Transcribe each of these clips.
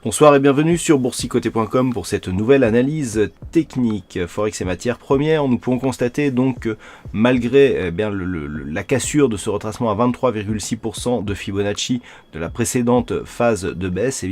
Bonsoir et bienvenue sur boursicoté.com pour cette nouvelle analyse technique Forex et matières premières. Nous pouvons constater donc que malgré la cassure de ce retracement à 23,6% de Fibonacci de la précédente phase de baisse,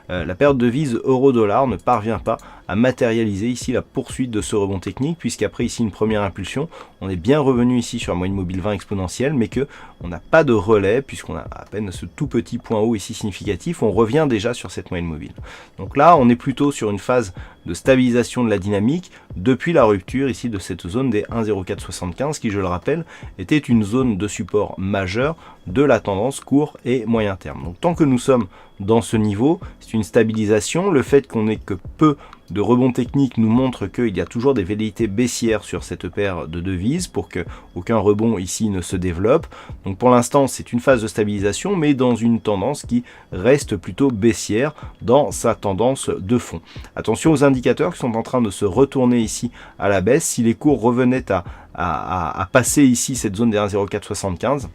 la perte de devise euro-dollar ne parvient pas à matérialiser ici la poursuite de ce rebond technique, puisqu'après ici une première impulsion, on est bien revenu ici sur la moyenne mobile 20 exponentielle, mais que on n'a pas de relais puisqu'on a à peine ce tout petit point haut ici significatif. On revient déjà sur cette moyenne mobile. Donc là, on est plutôt sur une phase de stabilisation de la dynamique depuis la rupture ici de cette zone des 1,0475 qui, je le rappelle, était une zone de support majeur de la tendance court et moyen terme. Donc tant que nous sommes dans ce niveau, c'est une stabilisation. Le fait qu'on n'ait que peu de rebond technique nous montre qu'il y a toujours des velléités baissières sur cette paire de devises pour que aucun rebond ici ne se développe. Donc pour l'instant, c'est une phase de stabilisation, mais dans une tendance qui reste plutôt baissière dans sa tendance de fond. Attention aux indicateurs qui sont en train de se retourner ici à la baisse. Si les cours revenaient à passer ici cette zone des 1,0475,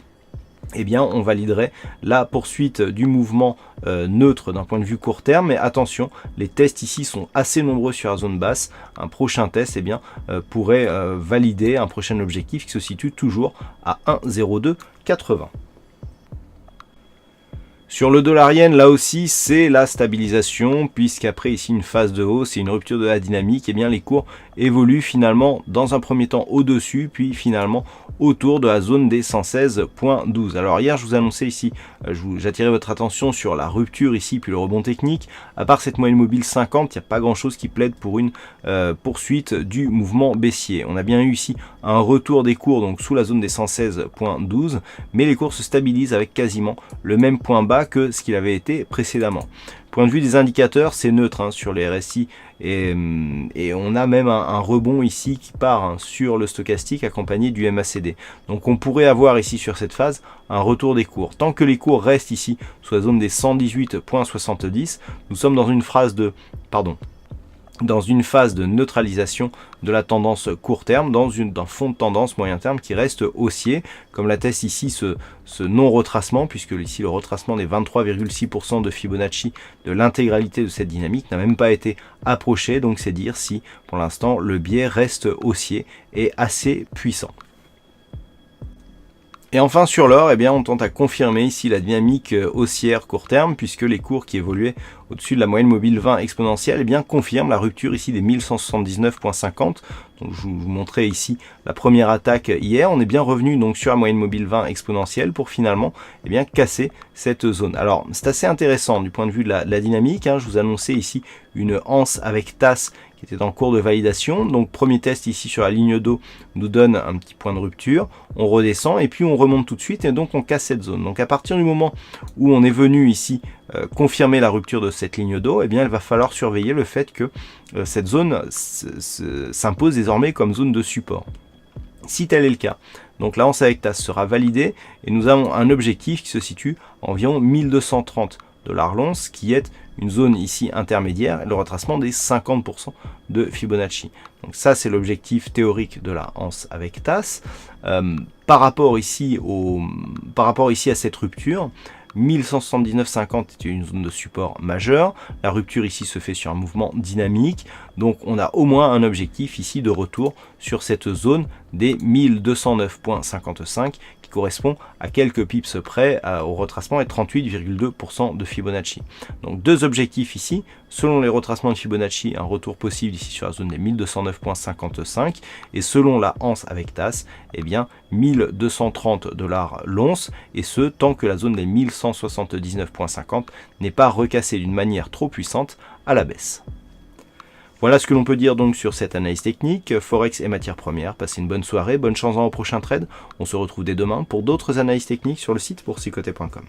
on validerait la poursuite du mouvement neutre d'un point de vue court terme. Mais attention, les tests ici sont assez nombreux sur la zone basse. Un prochain test pourrait valider un prochain objectif qui se situe toujours à 1,0280. Sur le dollar yen, là aussi, c'est la stabilisation, puisqu'après ici une phase de hausse et une rupture de la dynamique, les cours évoluent finalement dans un premier temps au-dessus, puis finalement autour de la zone des 116,12. Alors hier, je vous annonçais ici, j'attirais votre attention sur la rupture ici, puis le rebond technique. À part cette moyenne mobile 50, il n'y a pas grand-chose qui plaide pour une poursuite du mouvement baissier. On a bien eu ici un retour des cours donc sous la zone des 116,12, mais les cours se stabilisent avec quasiment le même point bas que ce qu'il avait été précédemment. Point de vue des indicateurs, c'est neutre sur les RSI et on a même un rebond ici qui part sur le stochastique accompagné du MACD. Donc on pourrait avoir ici sur cette phase un retour des cours. Tant que les cours restent ici sous la zone des 118,70, nous sommes dans une phase de neutralisation de la tendance court terme, dans un fond de tendance moyen terme qui reste haussier, comme l'atteste ici ce non-retracement, puisque ici le retracement des 23,6% de Fibonacci de l'intégralité de cette dynamique n'a même pas été approché, donc c'est dire si pour l'instant le biais reste haussier et assez puissant. Et enfin sur l'or, on tente à confirmer ici la dynamique haussière court terme, puisque les cours qui évoluaient au-dessus de la moyenne mobile 20 exponentielle confirment la rupture ici des 1179,50. Donc je vous montrais ici la première attaque hier. On est bien revenu donc sur la moyenne mobile 20 exponentielle pour finalement casser cette zone. Alors c'est assez intéressant du point de vue de la dynamique. Je vous annonçais ici une anse avec tasse qui était en cours de validation. Donc premier test ici sur la ligne d'eau nous donne un petit point de rupture. On redescend et puis on remonte tout de suite et donc on casse cette zone. Donc à partir du moment où on est venu ici confirmer la rupture de cette ligne d'eau, il va falloir surveiller le fait que cette zone s'impose désormais comme zone de support. Si tel est le cas, donc la anse avec tasse sera validée et nous avons un objectif qui se situe à environ 1230 $ l'once, qui est une zone ici intermédiaire, et le retracement des 50% de Fibonacci. Donc ça, c'est l'objectif théorique de la anse avec tasse. Par rapport ici à cette rupture, 1179,50 était une zone de support majeure. La rupture ici se fait sur un mouvement dynamique. Donc on a au moins un objectif ici de retour sur cette zone des 1209,55 qui correspond à quelques pips près au retracement et 38,2% de Fibonacci. Donc deux objectifs ici. Selon les retracements de Fibonacci, un retour possible ici sur la zone des 1209,55 et selon la anse avec tasse, 1230 $ l'once, et ce tant que la zone des 1179,50 n'est pas recassée d'une manière trop puissante à la baisse. Voilà ce que l'on peut dire donc sur cette analyse technique, Forex et matières premières. Passez une bonne soirée, bonne chance dans vos prochains trades. On se retrouve dès demain pour d'autres analyses techniques sur le site boursicoté.com.